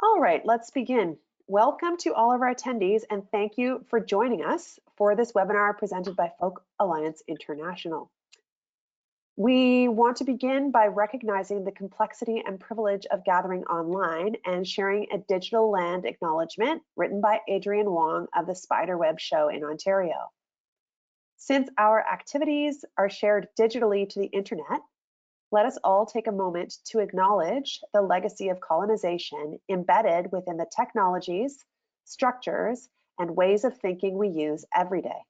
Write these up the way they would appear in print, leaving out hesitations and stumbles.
All right, let's begin. Welcome to all of our attendees and thank you for joining us for this webinar presented by Folk Alliance International. We want to begin by recognizing the complexity and privilege of gathering online and sharing a digital land acknowledgement written by Adrian Wong of the Spiderweb Show in Ontario. Since our activities are shared digitally to the internet, let us all take a moment to acknowledge the legacy of colonization embedded within the technologies, structures, and ways of thinking we use every day.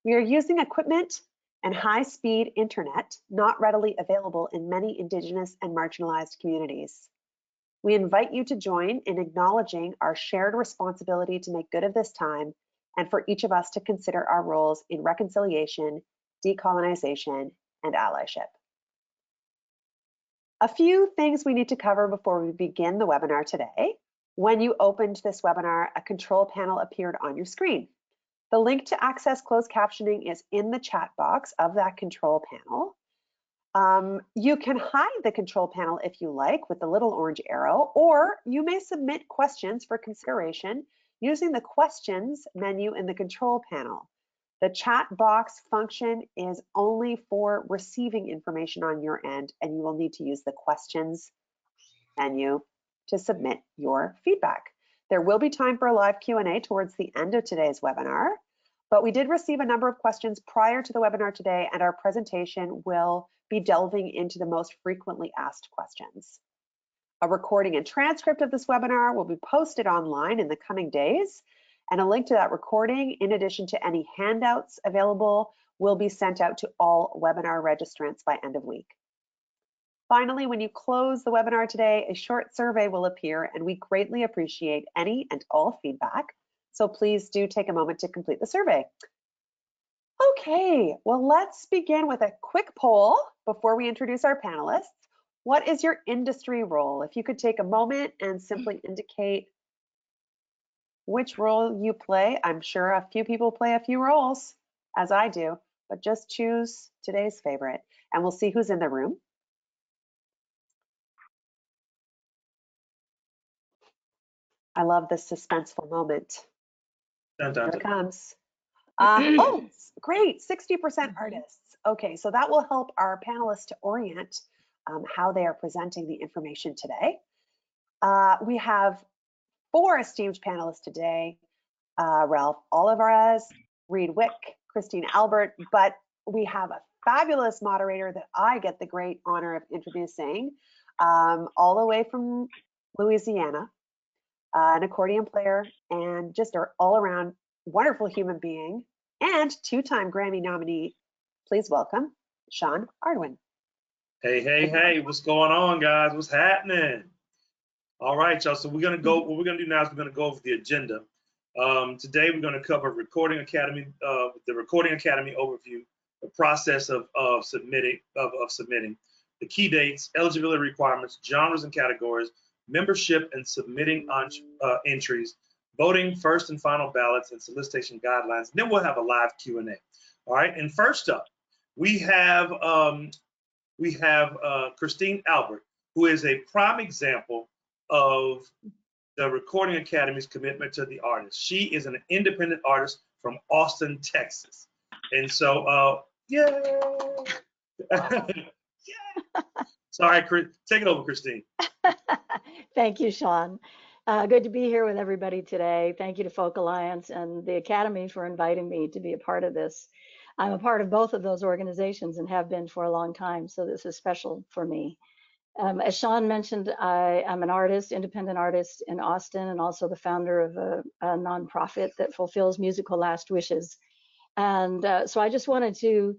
We are using equipment and high-speed internet not readily available in many Indigenous and marginalized communities. We invite you to join in acknowledging our shared responsibility to make good of this time and for each of us to consider our roles in reconciliation, decolonization, and allyship. A few things we need to cover before we begin the webinar today. When you opened this webinar, a control panel appeared on your screen. The link to access closed captioning is in the chat box of that control panel. You can hide the control panel if you like with the little orange arrow, or you may submit questions for consideration using the questions menu in the control panel. The chat box function is only for receiving information on your end, and you will need to use the questions menu to submit your feedback. There will be time for a live Q&A towards the end of today's webinar, but we did receive a number of questions prior to the webinar today, and our presentation will be delving into the most frequently asked questions. A recording and transcript of this webinar will be posted online in the coming days, and a link to that recording, in addition to any handouts available, will be sent out to all webinar registrants by end of week. Finally, when you close the webinar today, a short survey will appear, and we greatly appreciate any and all feedback. So please do take a moment to complete the survey. Okay, well, let's begin with a quick poll before we introduce our panelists. What is your industry role? If you could take a moment and simply indicate which role you play. I'm sure a few people play a few roles, as I do, but just choose today's favorite, and we'll see who's in the room. I love this suspenseful moment. Here it comes. Oh, great, 60% artists. Okay, so that will help our panelists to orient how they are presenting the information today. We have 4 esteemed panelists today, Ralph Olivarez, Reed Wick, Christine Albert, but we have a fabulous moderator that I get the great honor of introducing, all the way from Louisiana, an accordion player and just an all-around wonderful human being and 2-time Grammy nominee. Please welcome Sean Ardoin. Hey, hey, hey, what's going on, guys? What's happening? All right, y'all, so what we're gonna do now is we're gonna go over the agenda. Today we're gonna cover Recording Academy, the Recording Academy overview, the process of submitting, the key dates, eligibility requirements, genres and categories, membership and submitting entries, voting, first and final ballots, and solicitation guidelines. And then we'll have a live Q&A. All right, and first up, we have Christine Albert, who is a prime example of the Recording Academy's commitment to the artist. She is an independent artist from Austin, Texas. And so, yay! Yeah. Sorry, take it over, Christine. Thank you, Sean. Good to be here with everybody today. Thank you to Folk Alliance and the Academy for inviting me to be a part of this. I'm a part of both of those organizations and have been for a long time, so this is special for me. As Sean mentioned, I am an artist, independent artist in Austin, and also the founder of a nonprofit that fulfills musical last wishes. And so I just wanted to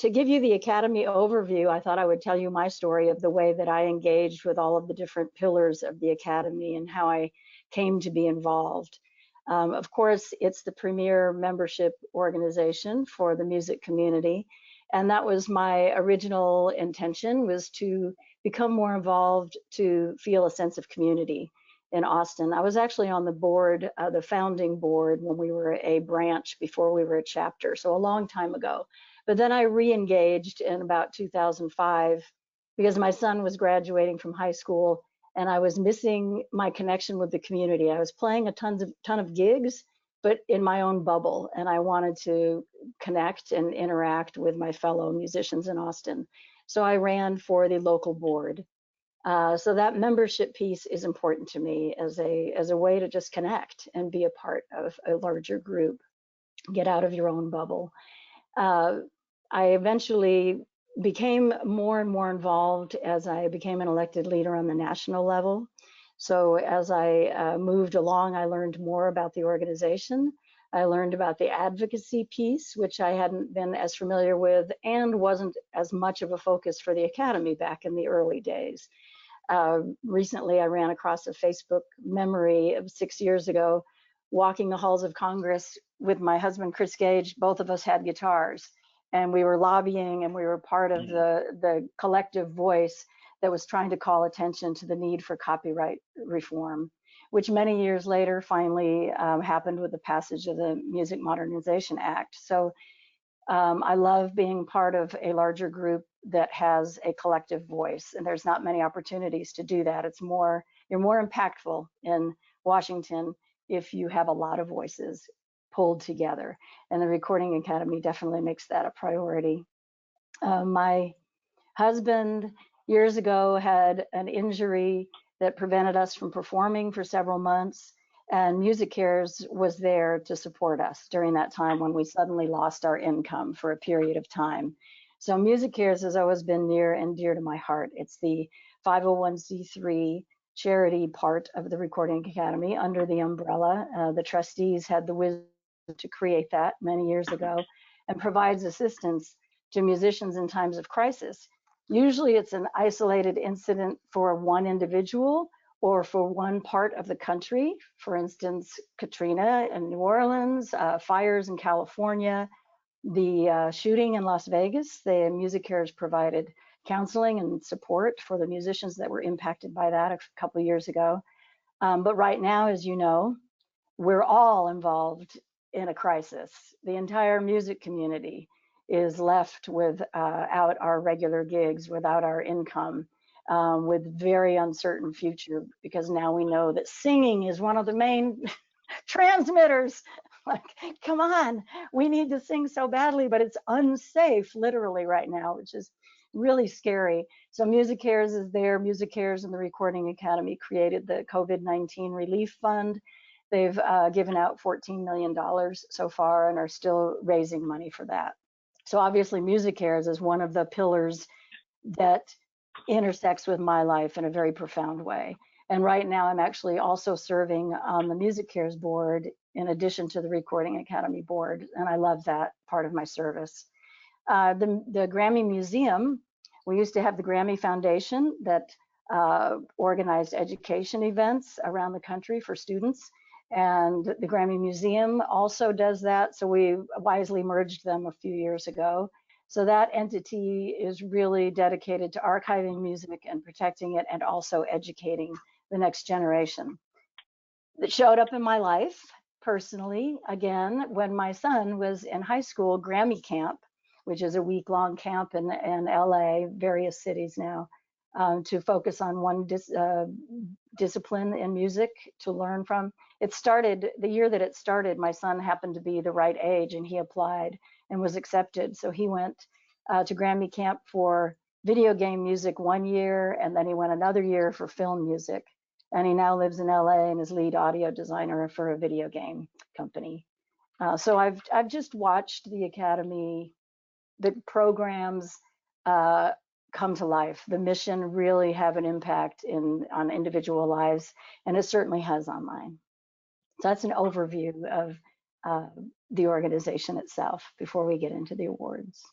give you the Academy overview. I thought I would tell you my story of the way that I engaged with all of the different pillars of the Academy and how I came to be involved. Of course, it's the premier membership organization for the music community. And that was my original intention, was to become more involved, to feel a sense of community in Austin. I was actually on the board, the founding board, when we were a branch before we were a chapter, so a long time ago. But then I re-engaged in about 2005 because my son was graduating from high school and I was missing my connection with the community. I was playing a ton of gigs, but in my own bubble, and I wanted to connect and interact with my fellow musicians in Austin. So I ran for the local board. So that membership piece is important to me as a way to just connect and be a part of a larger group, get out of your own bubble. I eventually became more and more involved as I became an elected leader on the national level. So as I moved along, I learned more about the organization. I learned about the advocacy piece, which I hadn't been as familiar with and wasn't as much of a focus for the Academy back in the early days. Recently, I ran across a Facebook memory of 6 years ago, walking the halls of Congress with my husband, Chris Gage. Both of us had guitars, and we were lobbying, and we were part of the collective voice that was trying to call attention to the need for copyright reform, which many years later finally happened with the passage of the Music Modernization Act. So I love being part of a larger group that has a collective voice, and there's not many opportunities to do that. You're more impactful in Washington if you have a lot of voices pulled together, and the Recording Academy definitely makes that a priority. My husband years ago had an injury that prevented us from performing for several months, and Music Cares was there to support us during that time when we suddenly lost our income for a period of time. So Music Cares has always been near and dear to my heart. It's the 501c3 charity part of the Recording Academy under the umbrella. The trustees had the wisdom to create that many years ago, and provides assistance to musicians in times of crisis. Usually it's an isolated incident for one individual or for one part of the country. For instance, Katrina in New Orleans, fires in California, the shooting in Las Vegas. The Music Cares provided counseling and support for the musicians that were impacted by that a couple of years ago. But right now, as you know, we're all involved in a crisis. The entire music community is left without our regular gigs, without our income, with very uncertain future, because now we know that singing is one of the main transmitters. Like, come on, we need to sing so badly, but it's unsafe literally right now, which is really scary. So Music Cares is there. Music Cares and the Recording Academy created the COVID-19 Relief Fund. They've given out $14 million so far and are still raising money for that. So obviously Music Cares is one of the pillars that intersects with my life in a very profound way. And right now I'm actually also serving on the Music Cares board in addition to the Recording Academy board. And I love that part of my service. The Grammy Museum, we used to have the Grammy Foundation that organized education events around the country for students. And the Grammy Museum also does that. So we wisely merged them a few years ago. So that entity is really dedicated to archiving music and protecting it, and also educating the next generation. That showed up in my life personally, again, when my son was in high school, Grammy Camp, which is a week-long camp in LA, various cities now, to focus on one discipline in music to learn from. It started, the year that it started, my son happened to be the right age and he applied and was accepted. So he went to Grammy Camp for video game music 1 year, and then he went another year for film music. And he now lives in LA and is lead audio designer for a video game company. So I've just watched the Academy, the programs come to life. The mission really have an impact on individual lives, and it certainly has on mine. So that's an overview of the organization itself before we get into the awards.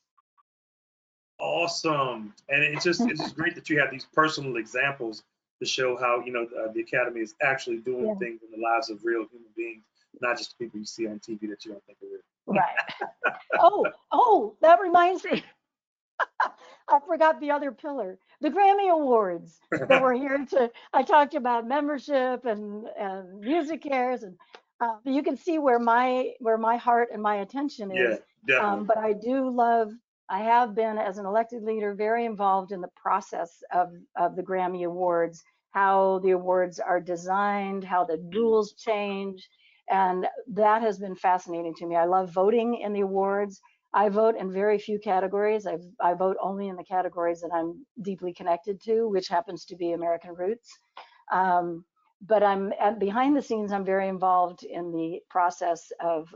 Awesome. And it's just great that you have these personal examples to show how, you know, the Academy is actually doing things in the lives of real human beings, not just people you see on TV that you don't think are real. Right. Oh, that reminds me. I forgot the other pillar, the Grammy Awards that we're here to. I talked about membership and Music Cares, and you can see where my heart and my attention is. Yeah, definitely. But I do love. I have been, as an elected leader, very involved in the process of the Grammy Awards, how the awards are designed, how the rules change. And that has been fascinating to me. I love voting in the awards. I vote in very few categories. I vote only in the categories that I'm deeply connected to, which happens to be American roots. But behind the scenes, I'm very involved in the process of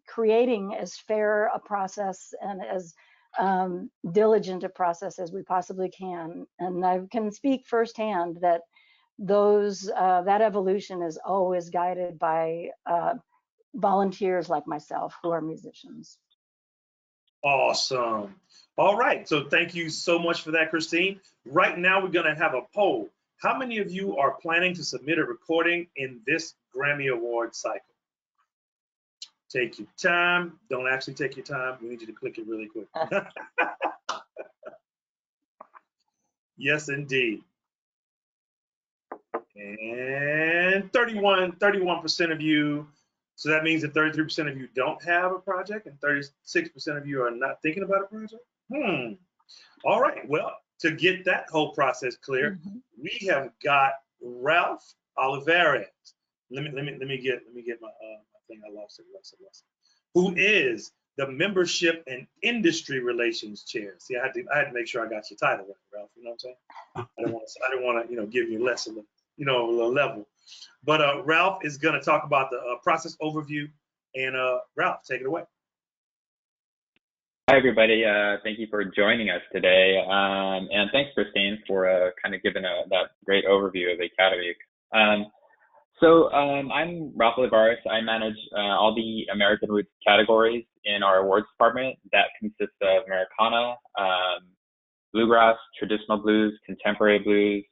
creating as fair a process and as diligent a process as we possibly can. And I can speak firsthand that that evolution is always guided by volunteers like myself who are musicians. Awesome. All right. So thank you so much for that, Christine. Right now, we're going to have a poll. How many of you are planning to submit a recording in this Grammy Award cycle? Take your time. Don't actually take your time. We need you to click it really quick. Yes, indeed. And 31% of you. So that means that 33% of you don't have a project and 36% of you are not thinking about a project. All right. Well, to get that whole process clear, we have got Ralph Olivarez. Let me get my thing. I lost it. Who is the Membership and Industry Relations Chair? See, I had to make sure I got your title right, Ralph. You know what I'm saying? I don't want to give you less of a level. But Ralph is going to talk about the process overview. And Ralph, take it away. Hi, everybody. Thank you for joining us today. And thanks, Christine, for kind of giving that great overview of the Academy. So I'm Ralph Olivarez. I manage all the American Roots categories in our awards department. That consists of Americana, bluegrass, traditional blues, contemporary blues,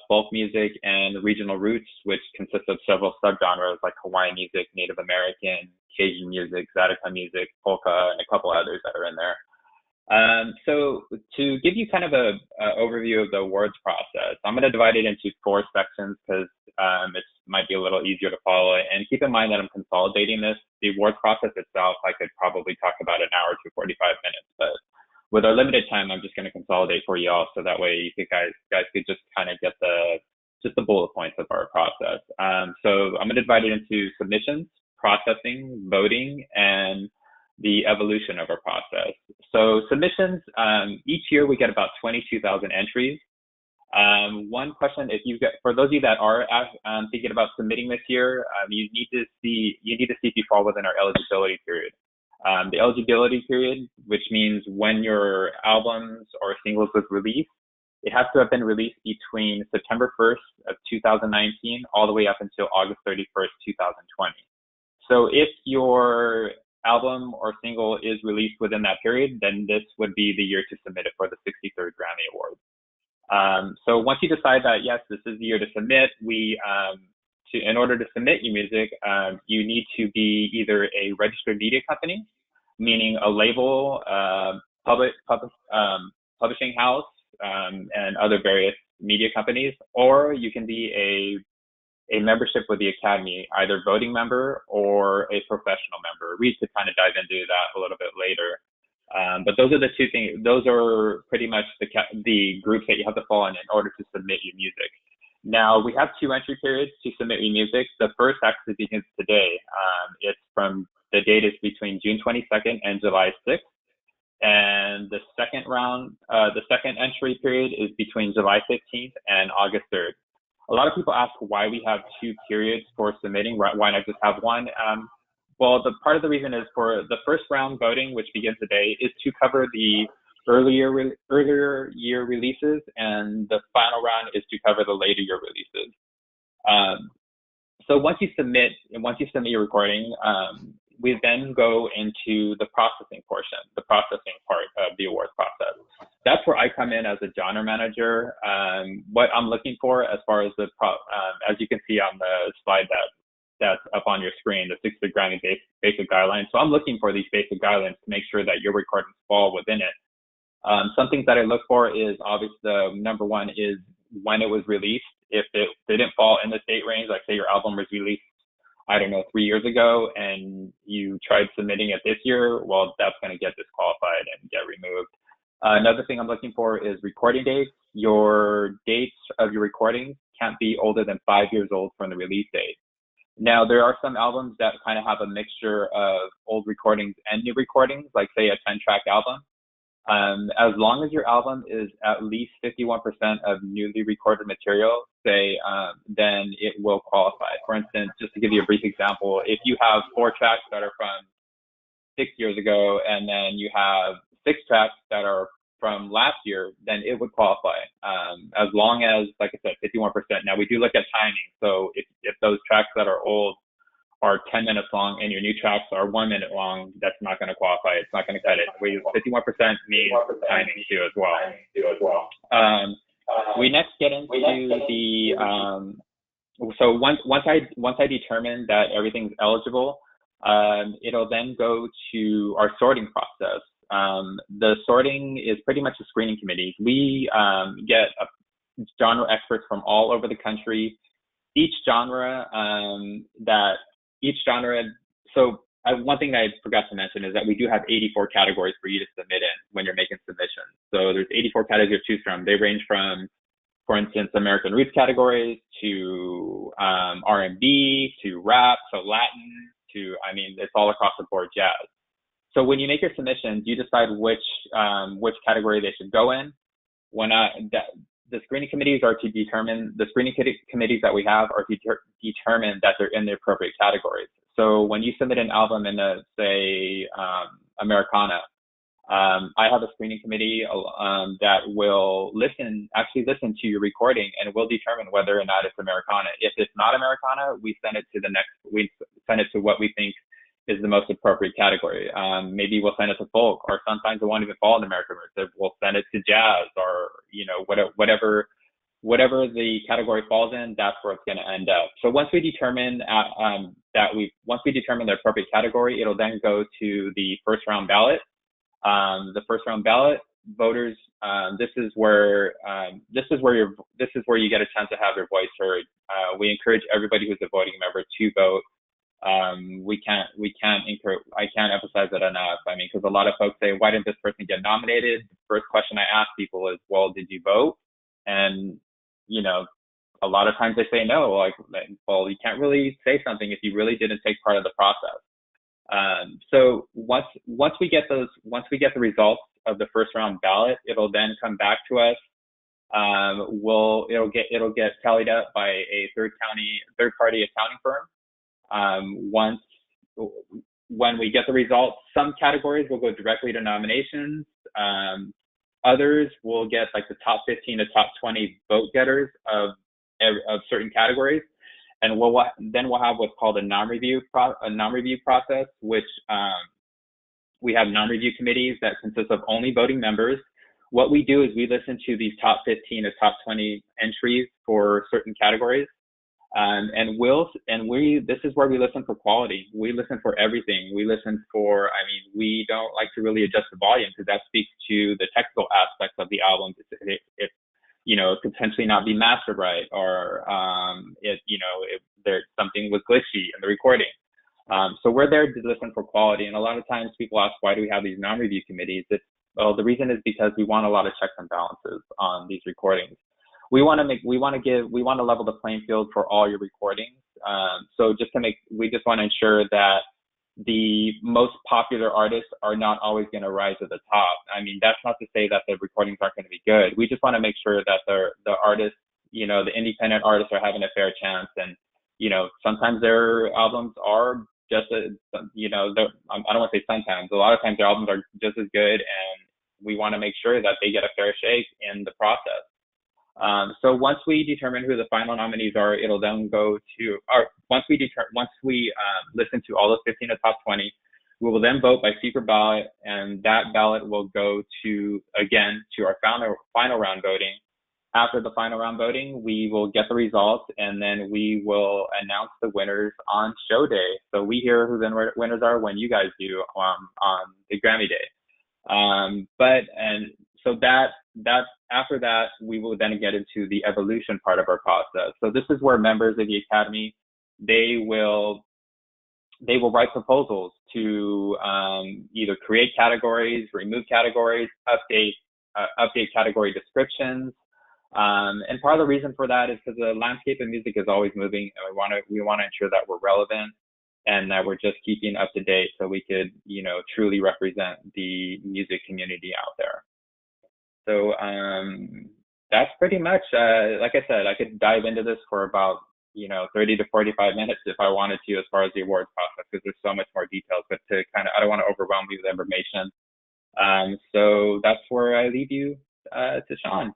folk music, and regional roots, which consists of several subgenres like Hawaiian music, Native American, Cajun music, Zydeco music, polka, and a couple others that are in there. So to give you kind of a overview of the awards process, I'm going to divide it into 4 sections because it might be a little easier to follow. And keep in mind that I'm consolidating this. The awards process itself, I could probably talk about an hour to 45 minutes, but with our limited time, I'm just going to consolidate for you all, so that way you guys could just kind of get the bullet points of our process. So I'm going to divide it into submissions, processing, voting, and the evolution of our process. So submissions, each year we get about 22,000 entries. One question, for those of you that are thinking about submitting this year, you need to see if you fall within our eligibility period. The eligibility period, which means when your albums or singles was released, it has to have been released between September 1st of 2019 all the way up until August 31st, 2020. So if your album or single is released within that period, then this would be the year to submit it for the 63rd Grammy Award. So once you decide that, yes, this is the year to submit, in order to submit your music, you need to be either a registered media company, meaning a label, publishing house, and other various media companies, or you can be a membership with the Academy, either voting member or a professional member. We could kind of dive into that a little bit later. But those are the 2 things. Those are pretty much the groups that you have to fall in order to submit your music. Now, we have 2 entry periods to submit your music. The first actually begins today. The date is between June 22nd and July 6th. And the second entry period is between July 15th and August 3rd. A lot of people ask why we have 2 periods for submitting. Why not just have one? Well, part of the reason is for the first round voting, which begins today, is to cover the earlier year releases, and the final round is to cover the later year releases. So once you submit your recording, we then go into the processing part of the awards process. That's where I come in as a genre manager. What I'm looking for as far as as you can see on the slide that's up on your screen, the 60 Grammy basic guidelines. So I'm looking for these basic guidelines to make sure that your recordings fall within it. Some things that I look for is obviously the number one is when it was released. If it didn't fall in the date range, like say your album was released, I don't know, 3 years ago, and you tried submitting it this year, well, that's going to get disqualified and get removed. Another thing I'm looking for is recording dates. Your dates of your recordings can't be older than 5 years old from the release date. Now, there are some albums that kind of have a mixture of old recordings and new recordings, like say a 10-track album. As long as your album is at least 51% of newly recorded material, then it will qualify. For instance, just to give you a brief example, if you have 4 tracks that are from 6 years ago, and then you have 6 tracks that are from last year, then it would qualify. As long as, like I said, 51%. Now, we do look at timing. So if those tracks that are old are 10 minutes long and your new tracks are 1 minute long, that's not going to qualify. It's not going to cut it. 51% means timing too as well. We next get into the, so once I determine that everything's eligible, it'll then go to our sorting process. The sorting is pretty much a screening committee. We get genre experts from all over the country. One thing that I forgot to mention is that we do have 84 categories for you to submit in when you're making submissions. So there's 84 categories to choose from. They range from, for instance, American Roots categories to R&B to rap to Latin to, I mean, it's all across the board jazz. So when you make your submissions, you decide which category they should go in. The screening committees are to determine, the screening committees that we have are to determine that they're in the appropriate categories. So when you submit an album in say, Americana, I have a screening committee that will listen to your recording and will determine whether or not it's Americana. If it's not Americana, we send it to what we think is the most appropriate category. Maybe we'll send it to folk, or sometimes it won't even fall in American Roots. We'll send it to jazz, or whatever the category falls in, that's where it's going to end up. So once we determine the appropriate category, it'll then go to the first round ballot. The first round ballot voters, this is where you get a chance to have your voice heard. We encourage everybody who's a voting member to vote. I can't emphasize that enough. I mean, because a lot of folks say, why didn't this person get nominated? The first question I ask people is, well, did you vote? And, a lot of times they say no. Like, well, you can't really say something if you really didn't take part of the process. So once we get the results of the first round ballot, it'll then come back to us. It'll get tallied up by a third party accounting firm. When we get the results, some categories will go directly to nominations. Others will get like the top 15 to top 20 vote getters of certain categories. And we'll have what's called a non-review process, which we have non-review committees that consist of only voting members. What we do is we listen to these top 15 to top 20 entries for certain categories. This is where we listen for quality. We listen for everything. We don't like to really adjust the volume, because that speaks to the technical aspects of the album. It could potentially not be mastered right, or if there's something was glitchy in the recording. So we're there to listen for quality. And a lot of times people ask, why do we have these non-review committees? The reason is because we want a lot of checks and balances on these recordings. We want to level the playing field for all your recordings. We just want to ensure that the most popular artists are not always going to rise to the top. I mean, that's not to say that the recordings aren't going to be good. We just want to make sure that the artists, the independent artists, are having a fair chance. And, sometimes their albums are just, I don't want to say sometimes, a lot of times their albums are just as good, and we want to make sure that they get a fair shake in the process. So once we determine who the final nominees are, it'll then go to, once we listen to all those 15 to top 20, we will then vote by secret ballot, and that ballot will go to our final round voting. After the final round voting, we will get the results, and then we will announce the winners on show day. So we hear who the winners are when you guys do on the Grammy Day. So after that, we will then get into the evolution part of our process. So this is where members of the Academy, they will write proposals to either create categories, remove categories, update category descriptions. And part of the reason for that is because the landscape of music is always moving, and we want to ensure that we're relevant and that we're just keeping up to date so we could, truly represent the music community out there. So that's pretty much, like I said, I could dive into this for about 30 to 45 minutes if I wanted to, as far as the awards process, because there's so much more details. But I don't want to overwhelm you with information. So that's where I leave you to Sean.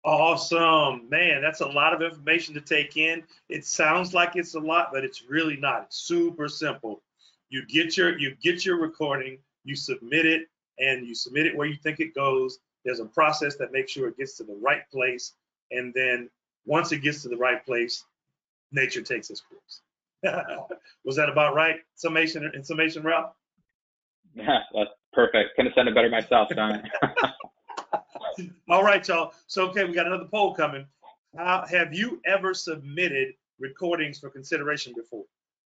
Awesome, man. That's a lot of information to take in. It sounds like it's a lot, but it's really not. It's super simple. You get your recording, you submit it, and you submit it where you think it goes. There's a process that makes sure it gets to the right place, and then once it gets to the right place, nature takes its course. Was that about right? Summation, Ralph? Yeah, that's perfect. Couldn't have said it better myself, Sean. All right, y'all. So, okay, we got another poll coming. Have you ever submitted recordings for consideration before?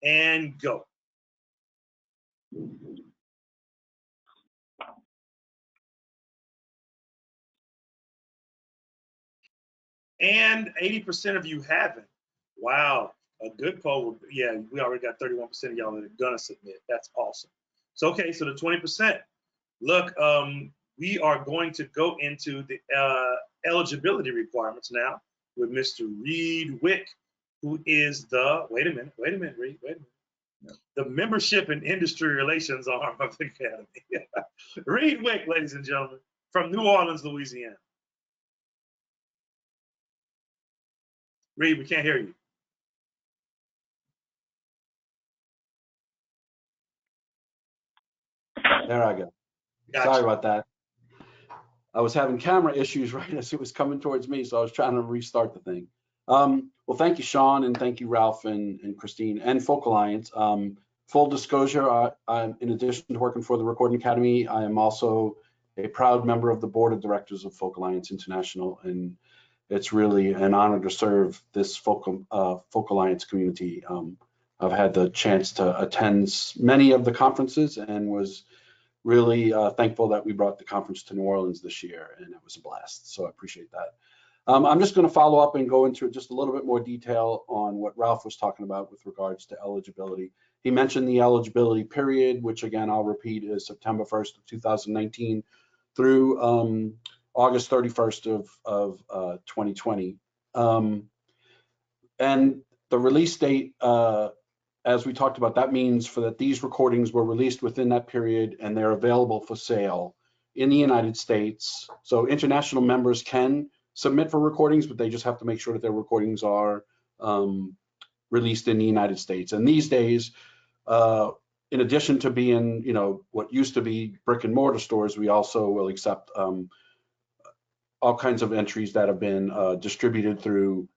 And go. And 80% of you haven't. Wow, a good poll. Yeah, we already got 31% of y'all that are gonna submit. That's awesome. So, okay, so the 20%. Look, we are going to go into the eligibility requirements now with Mr. Reed Wick, who is the, wait a minute, Reed, wait a minute. No. The membership and industry relations arm of the Academy. Reed Wick, ladies and gentlemen, from New Orleans, Louisiana. Reed, we can't hear you. There I go. Gotcha. Sorry about that. I was having camera issues right as it was coming towards me, so I was trying to restart the thing. Well, thank you, Sean, and thank you, Ralph and Christine, and Folk Alliance. Full disclosure, in addition to working for the Recording Academy, I am also a proud member of the board of directors of Folk Alliance International, and it's really an honor to serve this Folk Alliance community. I've had the chance to attend many of the conferences and was really thankful that we brought the conference to New Orleans this year, and it was a blast. So I appreciate that. I'm just going to follow up and go into just a little bit more detail on what Ralph was talking about with regards to eligibility. He mentioned the eligibility period, which again, I'll repeat, is September 1st of 2019 through August 31st of 2020. And the release date, as we talked about, that means that these recordings were released within that period and they're available for sale in the United States. So international members can submit for recordings, but they just have to make sure that their recordings are released in the United States. And these days, in addition to being, what used to be brick and mortar stores, we also will accept all kinds of entries that have been distributed through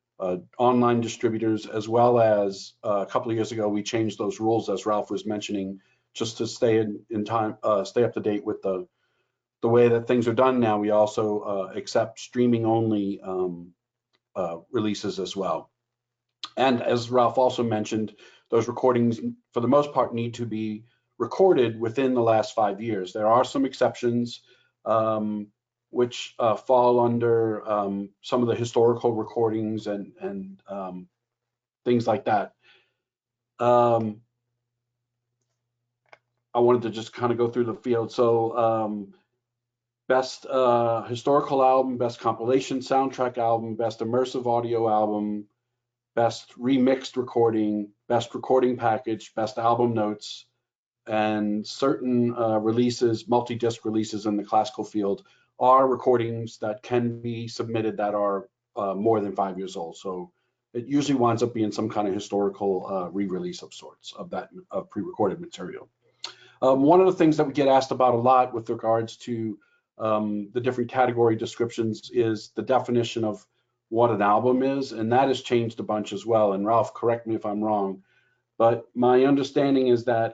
online distributors, as well as a couple of years ago, we changed those rules, as Ralph was mentioning, just to stay in time, stay up to date with the way that things are done now. We also accept streaming only releases as well. And as Ralph also mentioned, those recordings, for the most part, need to be recorded within the last 5 years. There are some exceptions, which fall under some of the historical recordings and things like that. I wanted to just kind of go through the field. So best historical album, best compilation soundtrack album, best immersive audio album, best remixed recording, best recording package, best album notes, and certain releases, multi-disc releases in the classical field are recordings that can be submitted that are more than 5 years old. So it usually winds up being some kind of historical re-release of sorts of that pre-recorded material. One of the things that we get asked about a lot with regards to the different category descriptions is the definition of what an album is, and that has changed a bunch as well. And Ralph, correct me if I'm wrong, but my understanding is that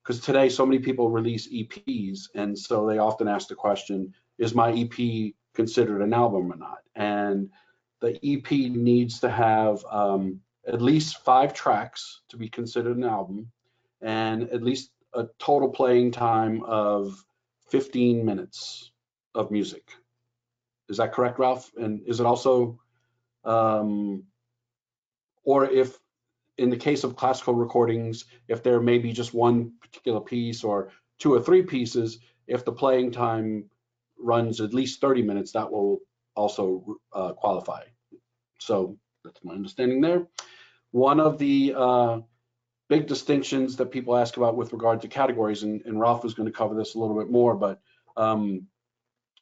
because today so many people release EPs, and so they often ask the question, is my EP considered an album or not? And the EP needs to have at least 5 tracks to be considered an album, and at least a total playing time of 15 minutes of music Is that correct, Ralph? And is it also, or if in the case of classical recordings, if there may be just one particular piece or 2 or 3 pieces, if the playing time runs at least 30 minutes, that will also qualify. So that's my understanding there. One of the big distinctions that people ask about with regard to categories, and Ralph is going to cover this a little bit more, but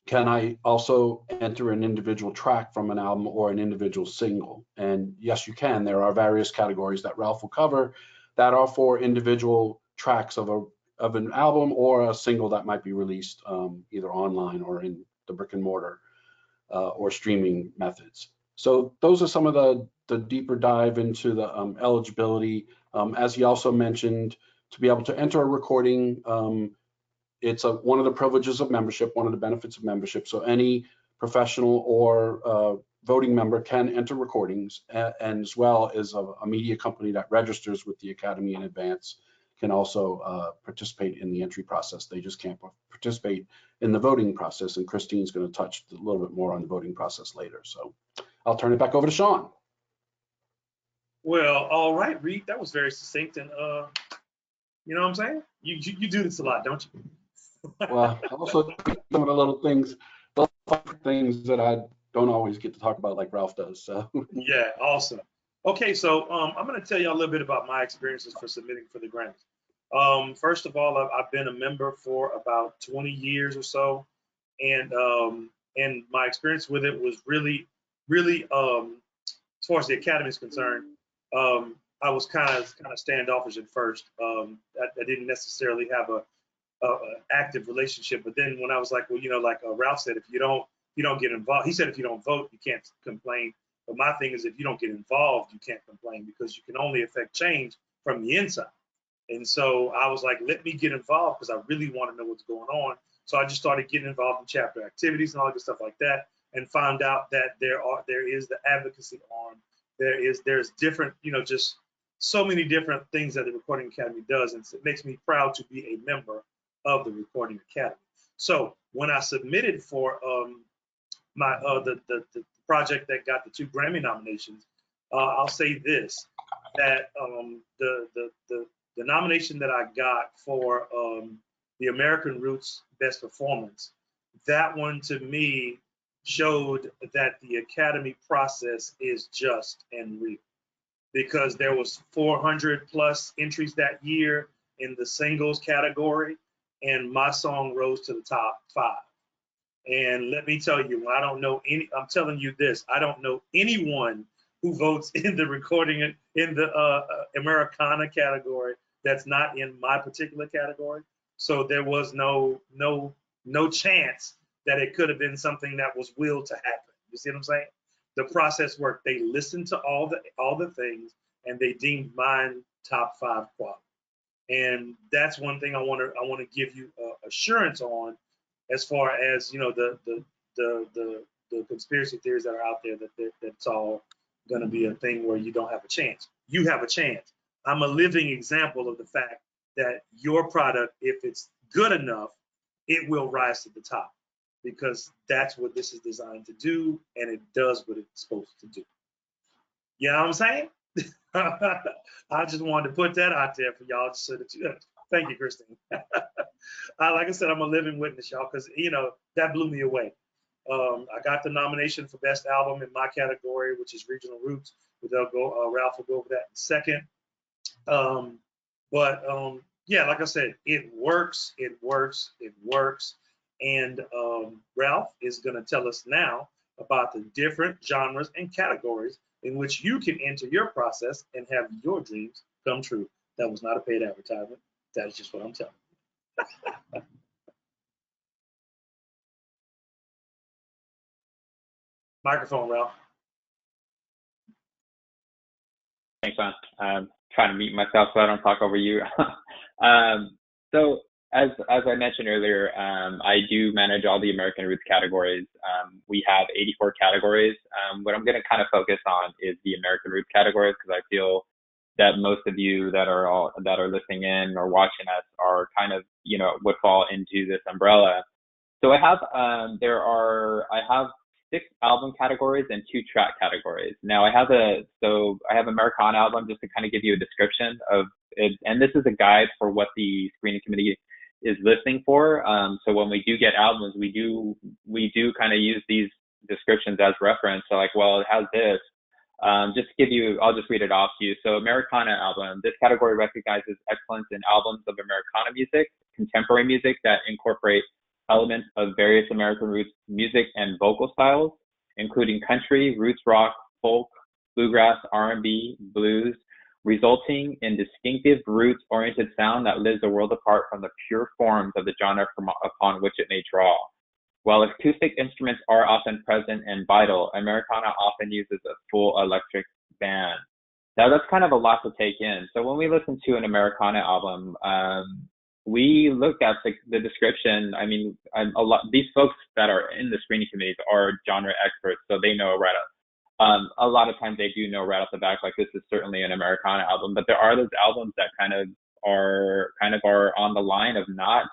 can I also enter an individual track from an album or an individual single? And yes, you can. There are various categories that Ralph will cover that are for individual tracks of an album or a single that might be released either online or in the brick and mortar or streaming methods. So those are some of the deeper dive into the eligibility. As he also mentioned, to be able to enter a recording, it's one of the privileges of membership, one of the benefits of membership. So any professional or voting member can enter recordings, and as well as a media company that registers with the Academy in advance can also participate in the entry process. They just can't participate in the voting process. And Christine's going to touch a little bit more on the voting process later. So I'll turn it back over to Sean. Well, all right, Reed, that was very succinct, and you know what I'm saying? You do this a lot, don't you? Well, also some of the little things that I don't always get to talk about like Ralph does. So yeah, awesome. Okay, so I'm going to tell you a little bit about my experiences for submitting for the Grammys. First of all, I've been a member for about 20 years or so, and my experience with it was really, as far as the Academy is concerned, I was kind of standoffish at first. I didn't necessarily have a active relationship, but then when I was like, well, like Ralph said, if you don't get involved, he said if you don't vote, you can't complain. But my thing is, if you don't get involved, you can't complain, because you can only affect change from the inside. And so I was like, let me get involved, because I really want to know what's going on. So I just started getting involved in chapter activities and all that stuff like that, and found out that there is the advocacy arm. There's different, just so many different things that the Recording Academy does, and it makes me proud to be a member of the Recording Academy. So when I submitted for the project that got the 2 Grammy nominations, I'll say this, that the nomination that I got for the American Roots Best Performance, that one to me showed that the Academy process is just and real, because there was 400 plus entries that year in the singles category, and my song rose to the top 5. And let me tell you, I'm telling you this, I don't know anyone who votes in the recording, in the Americana category, that's not in my particular category. So there was no chance that it could have been something that was willed to happen. You see what I'm saying? The process worked. They listened to all the things, and they deemed mine top 5 quality. And that's one thing I want to give you assurance on, as far as the conspiracy theories that are out there that it's all going to be a thing where you don't have a chance. You have a chance. I'm a living example of the fact that your product, if it's good enough, it will rise to the top, because that's what this is designed to do, and it does what it's supposed to do. You know what I'm saying? I just wanted to put that out there for y'all, so that thank you, Christine. Like I said, I'm a living witness, y'all, because that blew me away. I got the nomination for Best Album in my category, which is Regional Roots. Ralph will go over that in a second. Yeah, like I said, it works. And Ralph is going to tell us now about the different genres and categories in which you can enter your process and have your dreams come true. That was not a paid advertisement. That is just what I'm telling you. Microphone, Ralph. Thanks, Sean. I'm trying to mute myself so I don't talk over you. So as I mentioned earlier, I do manage all the American Roots categories. We have 84 categories. What I'm going to kind of focus on is the American Roots categories, because I feel that most of you that are listening in or watching us are kind of, would fall into this umbrella. So I have 6 album categories and 2 track categories. Now I have Americana album, just to kind of give you a description of it, and this is a guide for what the screening committee is listening for. So when we do get albums, we do kind of use these descriptions as reference. So like, well, it has this. Just to give you, I'll just read it off to you. So Americana album, this category recognizes excellence in albums of Americana music, contemporary music that incorporate elements of various American roots music and vocal styles, including country, roots rock, folk, bluegrass, R&B, blues, resulting in distinctive roots-oriented sound that lives a world apart from the pure forms of the genre upon which it may draw. While acoustic instruments are often present and vital, Americana often uses a full electric band. Now that's kind of a lot to take in. So when we listen to an Americana album, we look at the description. I mean, these folks that are in the screening committees are genre experts, so they know right up. A lot of times they do know right off the back, like this is certainly an Americana album, but there are those albums that kind of are on the line of not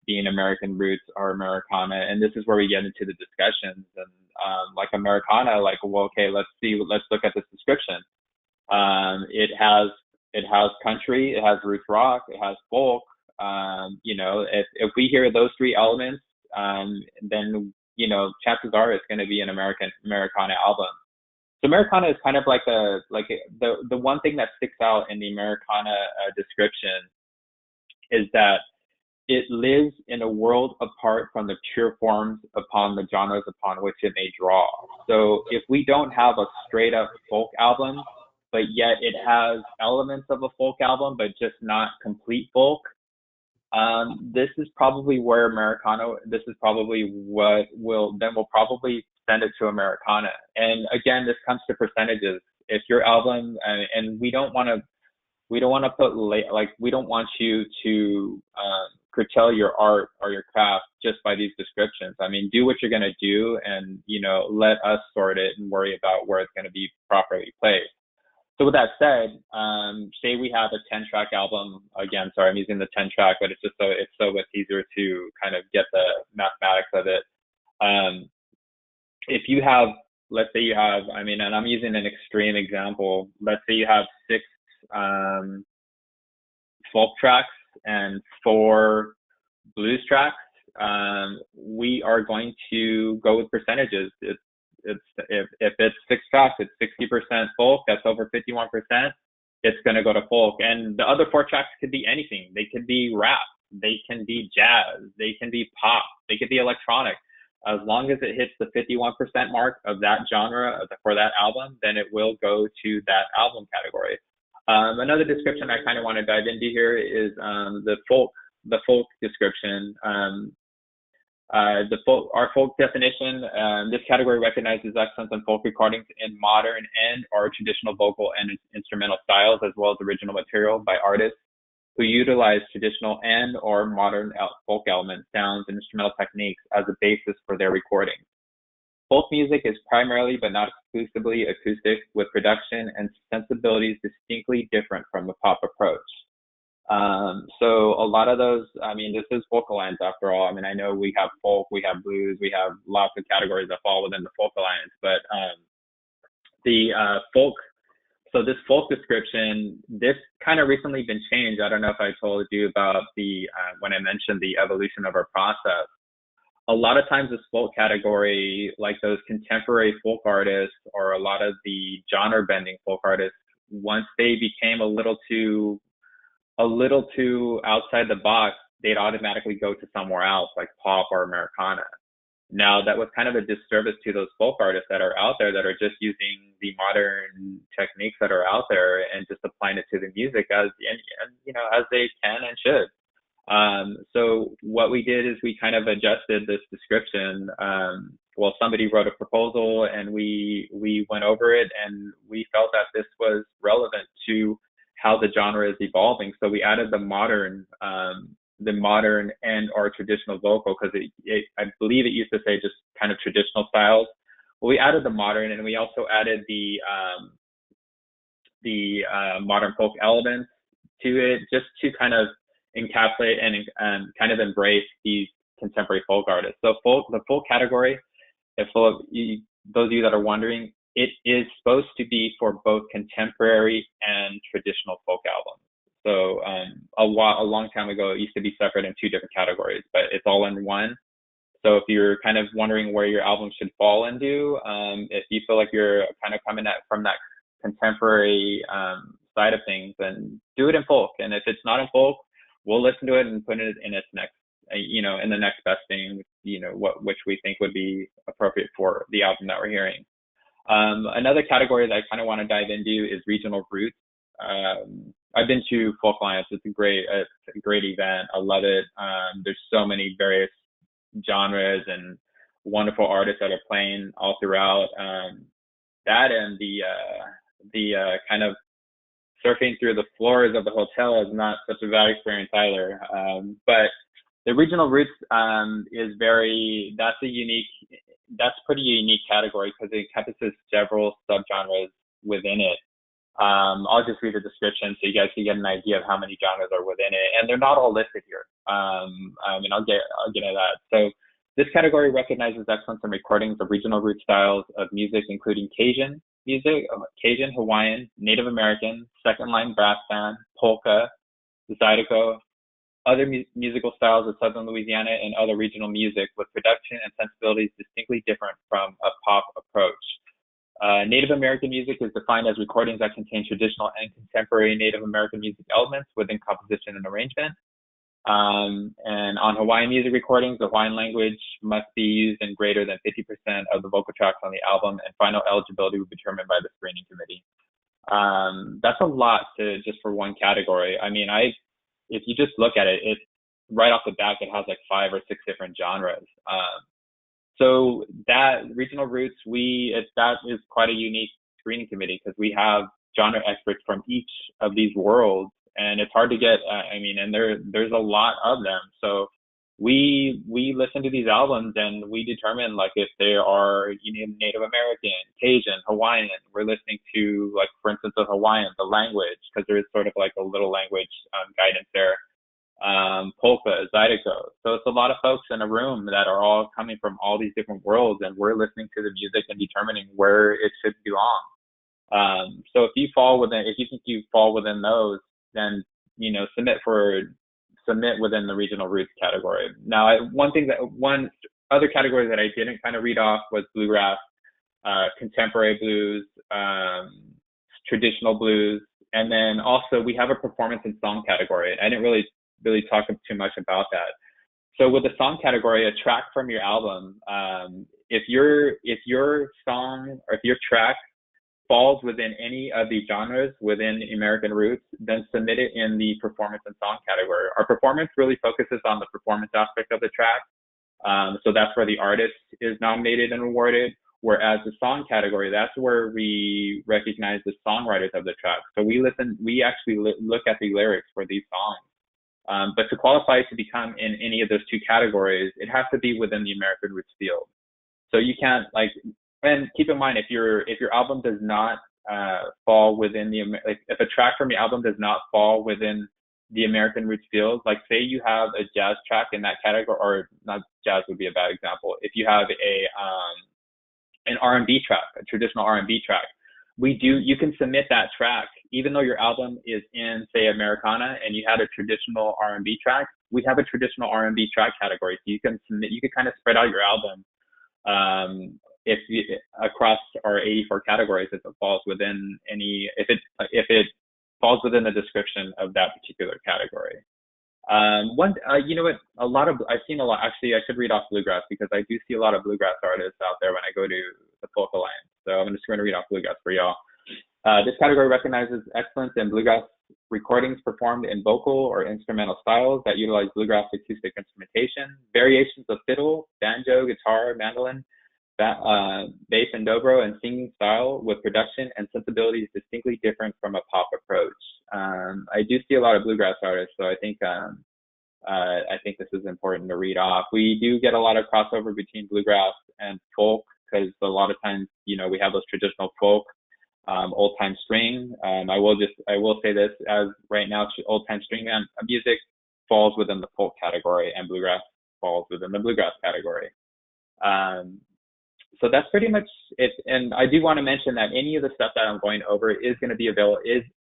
being American roots or Americana, and this is where we get into the discussions. And like Americana, like, well, okay, let's look at this description. It has country, it has roots rock, it has folk. You know, if we hear those 3 elements, then, you know, chances are it's going to be an Americana album. So Americana is kind of like the one thing that sticks out in the Americana description is that it lives in a world apart from the pure forms upon the genres upon which it may draw. So if we don't have a straight up folk album, but yet it has elements of a folk album, but just not complete folk, this is probably where this is probably what we'll probably send it to Americana. And again, this comes to percentages. If your album, and we don't want you to curtail your art or your craft just by these descriptions. I mean, do what you're going to do, and, you know, let us sort it and worry about where it's going to be properly placed. So with that said, say we have a 10-track album. Again, sorry, I'm using the 10-track, but it's so much easier to kind of get the mathematics of it. If you have, let's say you have, I mean, and I'm using an extreme example. Let's say you have 6 folk tracks and 4 blues tracks. We are going to go with percentages. If it's 6 tracks, it's 60% folk. That's over 51%. It's going to go to folk. And the other 4 tracks could be anything. They could be rap. They can be jazz. They can be pop. They could be electronic. As long as it hits the 51% mark of that genre for that album, then it will go to that album category. Another description I kind of want to dive into here is the folk description. Our folk definition, this category recognizes excellence in folk recordings in modern and or traditional vocal and instrumental styles, as well as original material by artists who utilize traditional and or modern folk elements, sounds, and instrumental techniques as a basis for their recordings. Folk music is primarily, but not exclusively, acoustic, with production and sensibilities distinctly different from the pop approach. So a lot of those, I mean, this is folk alliance after all. I mean, I know we have folk, we have blues, we have lots of categories that fall within the folk alliance, but folk, so this folk description, this kind of recently been changed. I don't know if I told you about when I mentioned the evolution of our process. A lot of times this folk category, like those contemporary folk artists or a lot of the genre bending folk artists, once they became a little too outside the box, they'd automatically go to somewhere else like pop or Americana. Now that was kind of a disservice to those folk artists that are out there that are just using the modern techniques that are out there and just applying it to the music as they can and should. So what we did is we kind of adjusted this description. Somebody wrote a proposal and we went over it, and we felt that this was relevant to how the genre is evolving. So we added the modern and or traditional vocal, because I believe it used to say just kind of traditional styles. Well, we added the modern, and we also added the modern folk elements to it, just to kind of encapsulate and kind of embrace these contemporary folk artists. So the folk category those of you that are wondering, it is supposed to be for both contemporary and traditional folk albums. So a long time ago, it used to be separate in two different categories, but it's all in one. So if you're kind of wondering where your album should fall into, if you feel like you're kind of coming at from that contemporary side of things, then do it in folk. And if it's not in folk, we'll listen to it and put it in its next, in the next best thing, which we think would be appropriate for the album that we're hearing. Another category that I kind of want to dive into is regional roots. I've been to Folk Alliance. It's a great event. I love it. There's so many various genres and wonderful artists that are playing all throughout. That and the kind of surfing through the floors of the hotel is not such a bad experience either. But the regional roots that's pretty unique category because it encompasses several subgenres within it. I'll just read the description so you guys can get an idea of how many genres are within it, and they're not all listed here. And I'll get into that. So this category recognizes excellence in recordings of regional root styles of music, including Cajun music, Cajun, Hawaiian, Native American, second line brass band, polka, zydeco, other musical styles of Southern Louisiana, and other regional music with production and sensibilities distinctly different from a pop approach. Native American music is defined as recordings that contain traditional and contemporary Native American music elements within composition and arrangement. And on Hawaiian music recordings, the Hawaiian language must be used in greater than 50% of the vocal tracks on the album, and final eligibility will be determined by the screening committee. That's a lot just for one category. I mean, if you just look at it, right off the bat, it has like 5 or 6 different genres. So that regional roots, that is quite a unique screening committee because we have genre experts from each of these worlds, and it's hard to get. And there's a lot of them. So we listen to these albums and we determine like if they are Native American, Cajun, Hawaiian. We're listening to, like, for instance, of Hawaiian, the language, because there is sort of like a little language guidance there. Polka, zydeco. So it's a lot of folks in a room that are all coming from all these different worlds, and we're listening to the music and determining where it should belong. So if you think you fall within those, then submit within the regional roots category. Now, one other category that I didn't kind of read off was bluegrass, contemporary blues, traditional blues, and then also we have a performance and song category. I didn't really talk too much about that. So with the song category, a track from your album, if your song or if your track falls within any of the genres within American Roots, then submit it in the performance and song category. Our performance really focuses on the performance aspect of the track. So that's where the artist is nominated and awarded. Whereas the song category, that's where we recognize the songwriters of the track. So we actually look at the lyrics for these songs. But to qualify to become in any of those two categories, it has to be within the American Roots field. So you can't and keep in mind, if your album does not fall within if a track from your album does not fall within the American Roots field, like say you have a jazz track in that category, or not, jazz would be a bad example. If you have an R&B track, a traditional R&B track, you can submit that track, even though your album is in, say, Americana, and you had a traditional R&B track. We have a traditional R&B track category, so you can kind of spread out your album across our 84 categories if it falls within if it falls within the description of that particular category. I've seen a lot. Actually, I should read off bluegrass because I do see a lot of bluegrass artists out there when I go to the Folk Alliance. So I'm just going to read off bluegrass for y'all. This category recognizes excellence in bluegrass recordings performed in vocal or instrumental styles that utilize bluegrass acoustic instrumentation, variations of fiddle, banjo, guitar, mandolin, bass and dobro, and singing style with production and sensibilities distinctly different from a pop approach. I do see a lot of bluegrass artists, so I think this is important to read off. We do get a lot of crossover between bluegrass and folk because a lot of times, we have those traditional folk, old time string. I will say this, as right now, old time string music falls within the folk category, and bluegrass falls within the bluegrass category. So that's pretty much it. And I do want to mention that any of the stuff that I'm going over is going to be available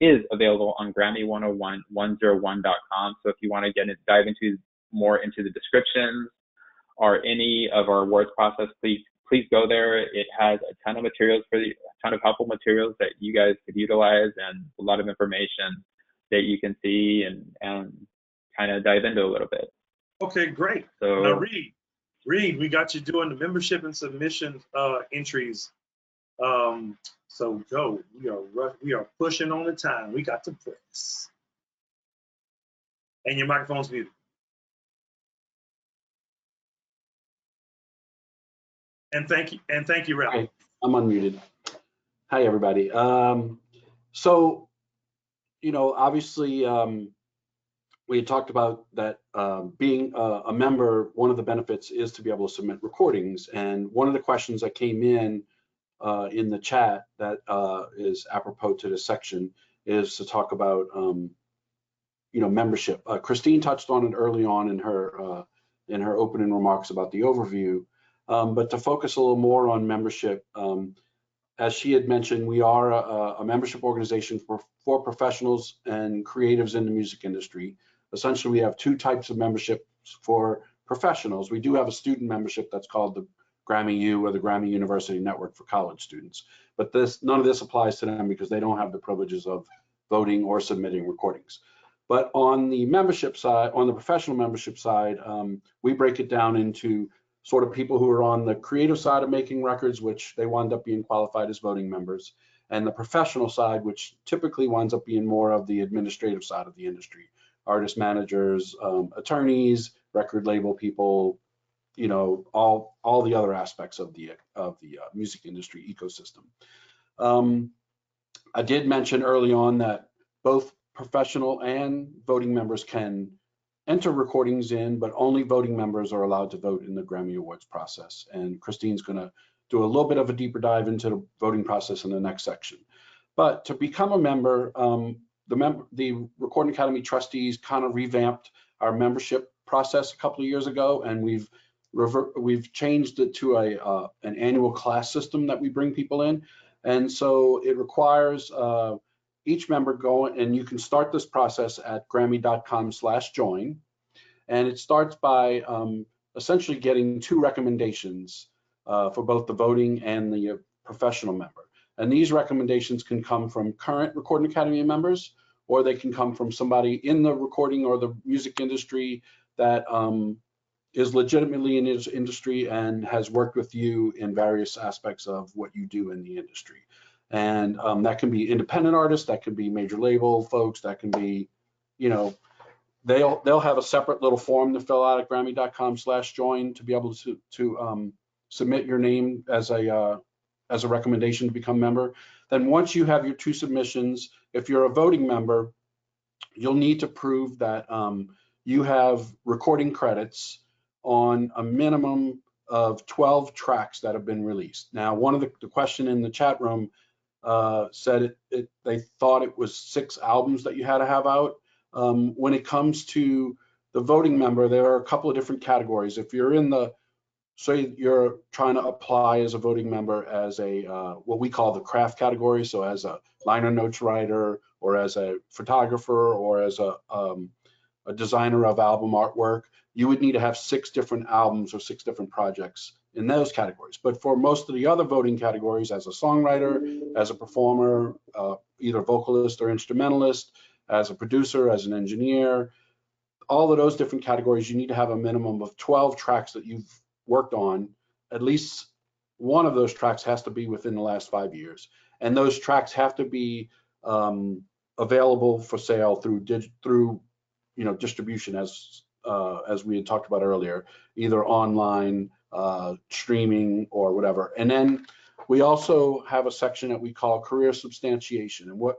is available on Grammy101.com. So if you want to dive more into the descriptions or any of our awards process, please go there. It has a ton of materials a ton of helpful materials that you guys could utilize, and a lot of information that you can see and kind of dive into a little bit. Okay, great. So now Reed, we got you doing the membership and submission entries. So go. We are pushing on the time. We got to press. And your microphone's muted. And thank you, Ralph. Hi, I'm unmuted. Hi, everybody. So, obviously, we had talked about that being a member, one of the benefits is to be able to submit recordings. And one of the questions that came in the chat that is apropos to this section is to talk about, membership. Christine touched on it early on in her opening remarks about the overview. But to focus a little more on membership, as she had mentioned, we are a membership organization for professionals and creatives in the music industry. Essentially, we have two types of memberships for professionals. We do have a student membership that's called the Grammy U, or the Grammy University Network for college students. But none of this applies to them because they don't have the privileges of voting or submitting recordings. But on the membership side, on the professional membership side, we break it down into sort of people who are on the creative side of making records, which they wind up being qualified as voting members, and the professional side, which typically winds up being more of the administrative side of the industry, artist managers, attorneys, record label people, all the other aspects of the music industry ecosystem. I did mention early on that both professional and voting members can enter recordings in, but only voting members are allowed to vote in the Grammy Awards process. And Christine's going to do a little bit of a deeper dive into the voting process in the next section. But to become a member, the Recording Academy trustees kind of revamped our membership process a couple of years ago, and we've changed it to an annual class system that we bring people in. And so it requires each member going, and you can start this process at grammy.com/join. And it starts by essentially getting two recommendations for both the voting and the professional member. And these recommendations can come from current Recording Academy members, or they can come from somebody in the recording or the music industry that is legitimately in this industry and has worked with you in various aspects of what you do in the industry. And that can be independent artists, that can be major label folks, that can be, they'll have a separate little form to fill out at grammy.com/join to be able to submit your name as a recommendation to become a member. Then once you have your two submissions, if you're a voting member, you'll need to prove that you have recording credits on a minimum of 12 tracks that have been released. Now, one of the question in the chat room said they thought it was 6 albums that you had to have out. When it comes to the voting member, there are a couple of different categories. If you're in say you're trying to apply as a voting member as a what we call the craft category, so as a liner notes writer, or as a photographer, or as a designer of album artwork, you would need to have 6 different albums or 6 different projects in those categories. But for most of the other voting categories, as a songwriter, as a performer, either vocalist or instrumentalist, as a producer, as an engineer, all of those different categories, you need to have a minimum of 12 tracks that you've worked on. At least one of those tracks has to be within the last 5 years. And those tracks have to be available for sale through distribution, as we had talked about earlier, either online, streaming, or whatever. And then we also have a section that we call career substantiation, and what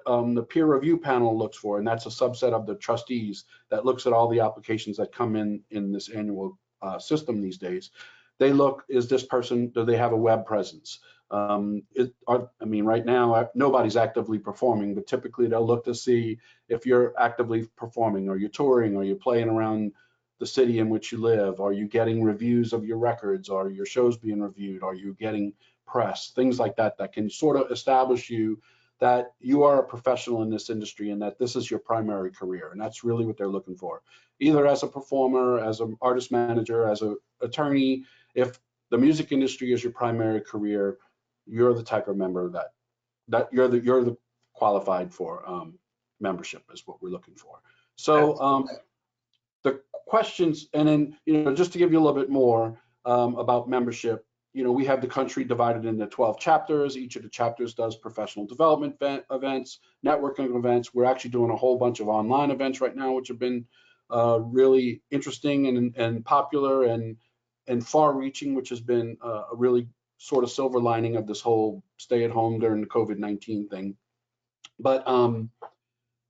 the peer review panel looks for, and that's a subset of the trustees that looks at all the applications that come in this annual system these days. They look, is this person, do they have a web presence? Right now, nobody's actively performing, but typically they'll look to see if you're actively performing, or you're touring, or you're playing around the city in which you live? Are you getting reviews of your records? Are your shows being reviewed? Are you getting press? Things like that that can sort of establish you that you are a professional in this industry and that this is your primary career. And that's really what they're looking for, either as a performer, as an artist manager, as an attorney. If the music industry is your primary career, you're the type of member that you're the qualified for membership is what we're looking for. So the questions, and then, just to give you a little bit more about membership, we have the country divided into 12 chapters. Each of the chapters does professional development events, networking events. We're actually doing a whole bunch of online events right now, which have been really interesting and popular and far-reaching, which has been a really sort of silver lining of this whole stay-at-home during the COVID-19 thing. But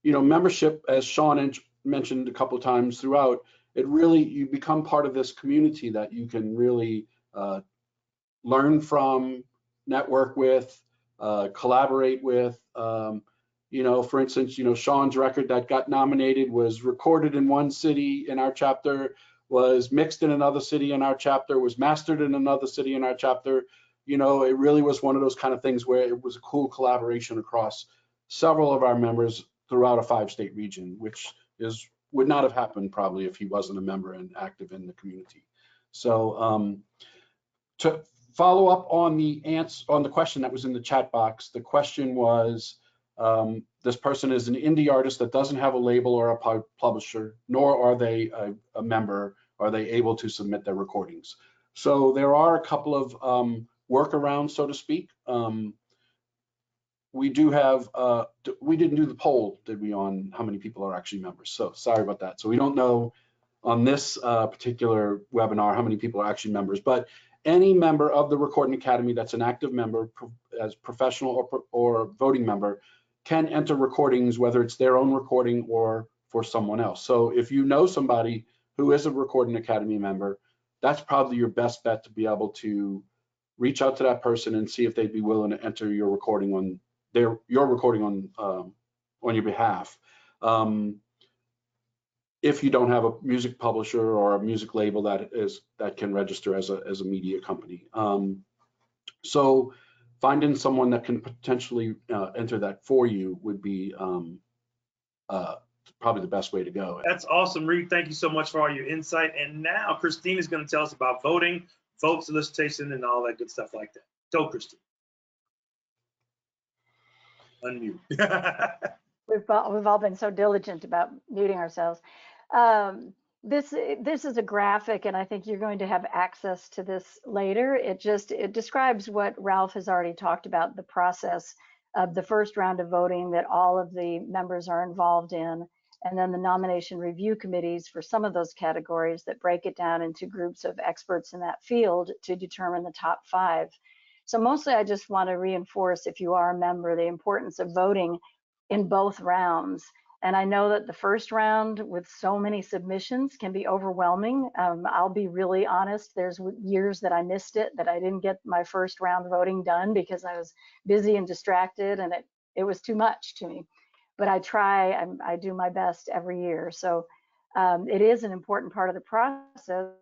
membership, as Sean mentioned a couple of times throughout, you become part of this community that you can really learn from, network with, collaborate with. For instance, Sean's record that got nominated was recorded in one city in our chapter, was mixed in another city in our chapter, was mastered in another city in our chapter. It really was one of those kind of things where it was a cool collaboration across several of our members throughout a 5-state region, which would not have happened probably if he wasn't a member and active in the community. So to follow up on the question that was in the chat box, the question was, this person is an indie artist that doesn't have a label or a publisher, nor are they a member. Are they able to submit their recordings? So there are a couple of workarounds, so to speak. We do have, we didn't do the poll, did we, on how many people are actually members? So sorry about that. So we don't know on this particular webinar how many people are actually members, but any member of the Recording Academy that's an active member, as professional or voting member, can enter recordings, whether it's their own recording or for someone else. So if you know somebody who is a Recording Academy member, that's probably your best bet to be able to reach out to that person and see if they'd be willing to enter your recording on your behalf. If you don't have a music publisher or a music label that can register as a media company. So finding someone that can potentially enter that for you would be probably the best way to go. That's awesome, Reed. Thank you so much for all your insight. And now Christine is going to tell us about voting, vote solicitation, and all that good stuff like that. Go, Christine. Unmute. We've all been so diligent about muting ourselves. This is a graphic, and I think you're going to have access to this later. It describes what Ralph has already talked about, the process of the first round of voting that all of the members are involved in, and then the nomination review committees for some of those categories that break it down into groups of experts in that field to determine the top 5. So mostly I just want to reinforce, if you are a member, the importance of voting in both rounds. And I know that the first round with so many submissions can be overwhelming. I'll be really honest, there's years that I missed it, that I didn't get my first round voting done because I was busy and distracted, and it was too much to me. But I try, I do my best every year. So it is an important part of the process.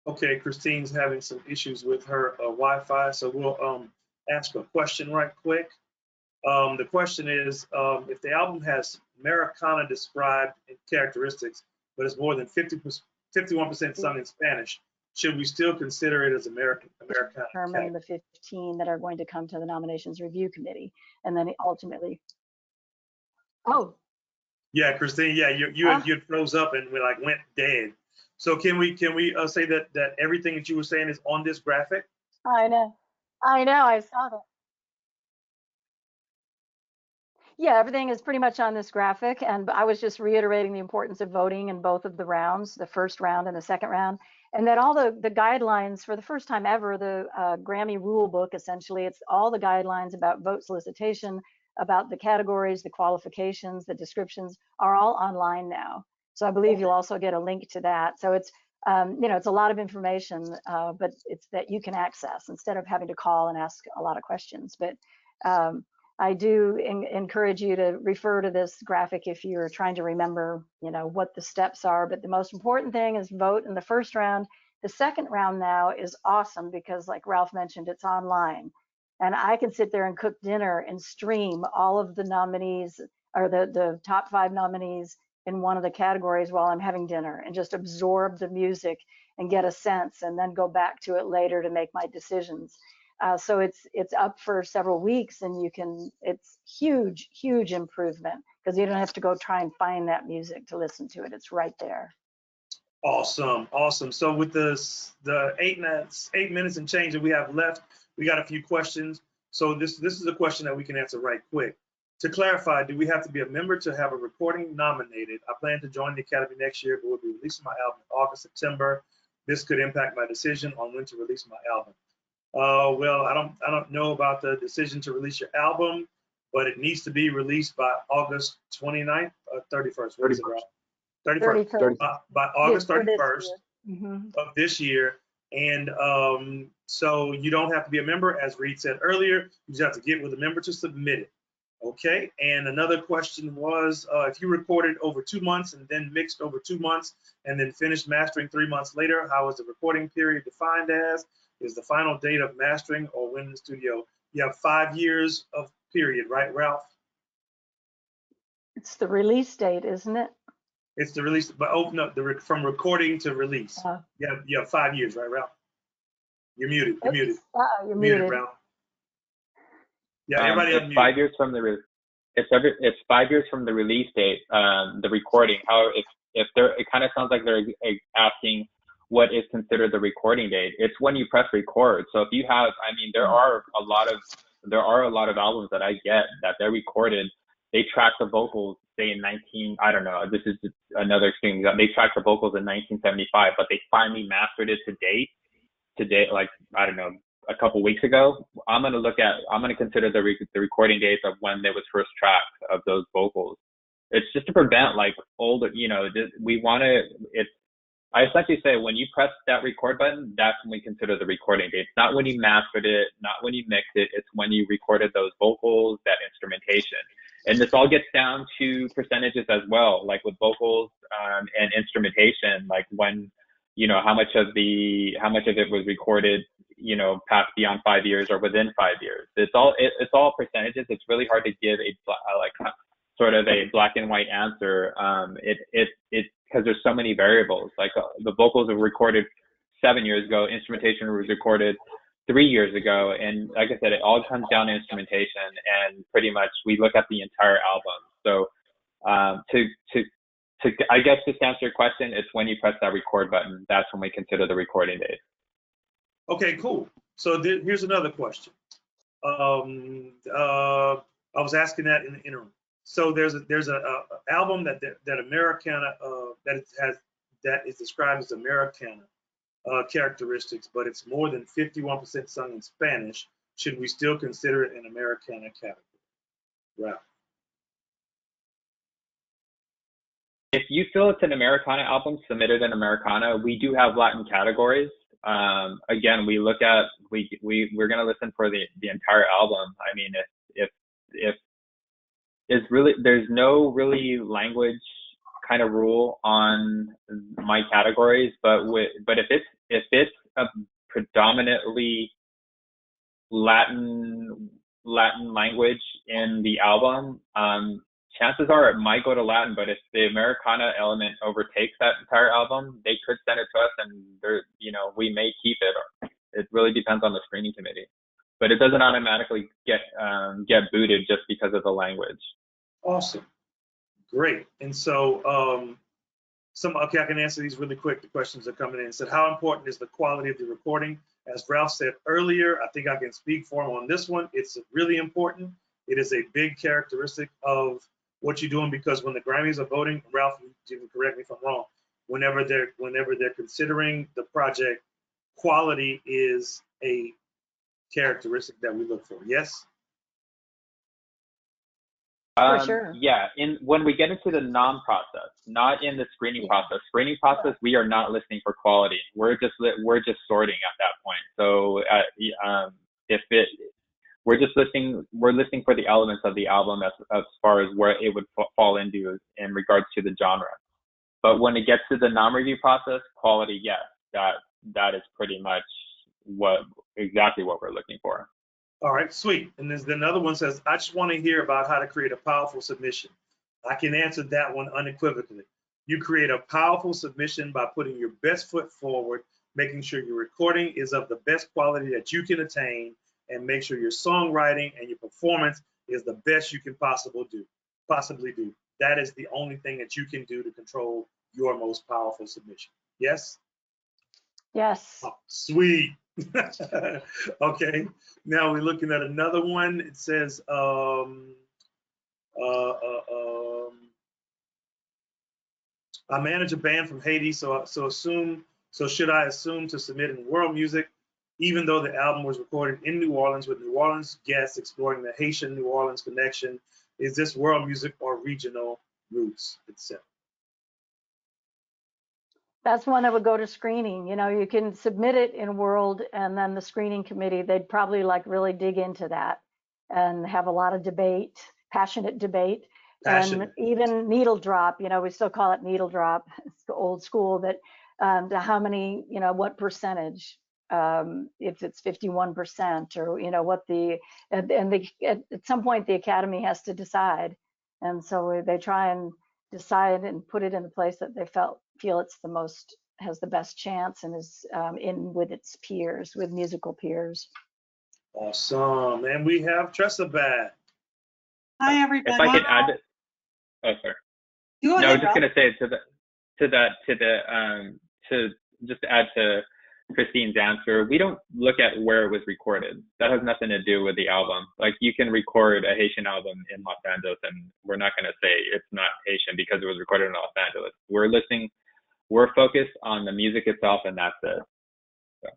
Okay, Christine's having some issues with her Wi-Fi, so we'll ask a question right quick. The question is, if the album has Americana described characteristics, but is more than 51% sung in Spanish, should we still consider it as Americana? Determine the 15 that are going to come to the nominations review committee, and then ultimately. Oh. Yeah, Christine. Yeah, you froze up and we went dead. So can we say that everything that you were saying is on this graphic? I know, I saw that. Yeah, everything is pretty much on this graphic, and I was just reiterating the importance of voting in both of the rounds, the first round and the second round, and that all the guidelines for the first time ever, the Grammy rule book, essentially, it's all the guidelines about vote solicitation, about the categories, the qualifications, the descriptions are all online now. So I believe you'll also get a link to that. So it's, it's a lot of information, but it's that you can access instead of having to call and ask a lot of questions. But I do encourage you to refer to this graphic if you're trying to remember, what the steps are. But the most important thing is vote in the first round. The second round now is awesome because, like Ralph mentioned, it's online. And I can sit there and cook dinner and stream all of the nominees, or the top 5 nominees in one of the categories while I'm having dinner, and just absorb the music and get a sense, and then go back to it later to make my decisions. So it's up for several weeks, and it's huge improvement because you don't have to go try and find that music to listen to it. It's right there. Awesome. So with the 8 minutes and change that we have left, we got a few questions. So this is a question that we can answer right quick. To clarify, do we have to be a member to have a recording nominated? I plan to join the Academy next year, but will be releasing my album in August, September. This could impact my decision on when to release my album. Well, I don't know about the decision to release your album, but it needs to be released by August 29th or 31st. What is it, Rob? 31st. By August 31st of this year. And so you don't have to be a member, as Reed said earlier. You just have to get with a member to submit it. Okay. And another question was, if you recorded over 2 months and then mixed over 2 months and then finished mastering 3 months later, how is the recording period defined as? Is the final date of mastering or when in the studio? You have 5 years of period, right, Ralph? It's the release date, isn't it? It's the release, but from recording to release. You have 5 years, right, Ralph? You're muted. You're muted, Ralph. Yeah, everybody it's unmute. 5 years from the it's 5 years from the release date, the recording. However, if it kind of sounds like they're asking what is considered the recording date. It's when you press record. So if you have, there are a lot of albums that I get that they're recorded. They track the vocals, say in I don't know, this is another extreme. They track the vocals in 1975, but they finally mastered it today, like, I don't know, a couple weeks ago. I'm going to consider the recording dates of when they was first tracked of those vocals. It's just to prevent like older, I essentially say when you press that record button, that's when we consider the recording date. It's not when you mastered it, not when you mixed it. It's when you recorded those vocals, that instrumentation. And this all gets down to percentages as well, like with vocals and instrumentation, like when, how much of it was recorded, past beyond 5 years or within 5 years. It's all percentages. It's really hard to give sort of a black and white answer. It's because there's so many variables. Like the vocals were recorded 7 years ago, instrumentation was recorded 3 years ago, and like I said, it all comes down to instrumentation, and pretty much we look at the entire album. So I guess just to answer your question, it's when you press that record button, that's when we consider the recording date. Okay, cool. So here's another question. I was asking that in the interim. So there's a album that Americana that is described as Americana characteristics, but it's more than 51% sung in Spanish. Should we still consider it an Americana category? Right. If you feel it's an Americana album, submit it in Americana. We do have Latin categories. Again, we're going to listen for the entire album. I mean, if it's really, there's no really language kind of rule on my categories, but if it's a predominantly Latin language in the album, chances are it might go to Latin. But if the Americana element overtakes that entire album, they could send it to us, and we may keep it. It really depends on the screening committee, but it doesn't automatically get booted just because of the language. Awesome, great. And so I can answer these really quick. The questions are coming in. It said, how important is the quality of the recording? As Ralph said earlier, I think I can speak for him on this one. It's really important. It is a big characteristic of what you're doing, because when the Grammys are voting, Ralph, you can correct me if I'm wrong, whenever they're considering the project, quality is a characteristic that we look for. Yes? For sure. Yeah, when we get into the non-process, not in the screening process. Screening process, we are not listening for quality. We're just sorting at that point. So we're listing for the elements of the album as far as where it would fall into in regards to the genre. But when it gets to the non-review process, quality, yes, that is pretty much exactly what we're looking for. All right, sweet. And there's another one says, I just want to hear about how to create a powerful submission. I can answer that one unequivocally. You create a powerful submission by putting your best foot forward, making sure your recording is of the best quality that you can attain, and make sure your songwriting and your performance is the best you can possibly do. That is the only thing that you can do to control your most powerful submission. Yes? Yes. Oh, sweet. Okay. Now we're looking at another one. It says, I manage a band from Haiti, so should I assume to submit in world music, even though the album was recorded in New Orleans with New Orleans guests exploring the Haitian New Orleans connection? Is this world music or regional roots itself? That's one that would go to screening. You know, you can submit it in world, and then the screening committee, they'd probably like really dig into that and have a lot of debate, passionate debate. And even needle drop, you know, we still call it needle drop. It's the old school, that how many, you know, what percentage, if it's 51%, or, you know, what at some point the Academy has to decide. And so they try and decide and put it in the place that they feel it's the most, has the best chance, and is in with its peers, with musical peers. Awesome. And we have Tressa back. Hi, everybody. If I could add, oh, sorry. No, I was just going to say to just add to Christine's answer, we don't look at where it was recorded. That has nothing to do with the album. Like, you can record a Haitian album in Los Angeles, and we're not going to say it's not Haitian because it was recorded in Los Angeles. We're focused on the music itself, and that's it. So.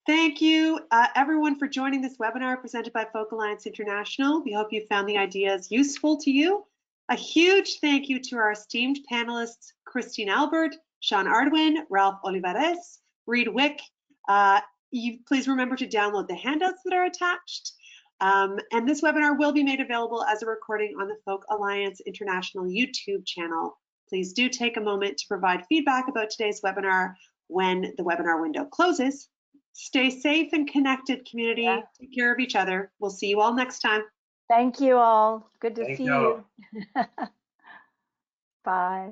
Thank you, everyone, for joining this webinar presented by Folk Alliance International. We hope you found the ideas useful to you. A huge thank you to our esteemed panelists, Christine Albert, Sean Ardoin, Ralph Olivarez, Reed Wick. Please remember to download the handouts that are attached. And this webinar will be made available as a recording on the Folk Alliance International YouTube channel. Please do take a moment to provide feedback about today's webinar when the webinar window closes. Stay safe and connected, community. Yeah. Take care of each other. We'll see you all next time. Thank you all. Good to see you. Bye.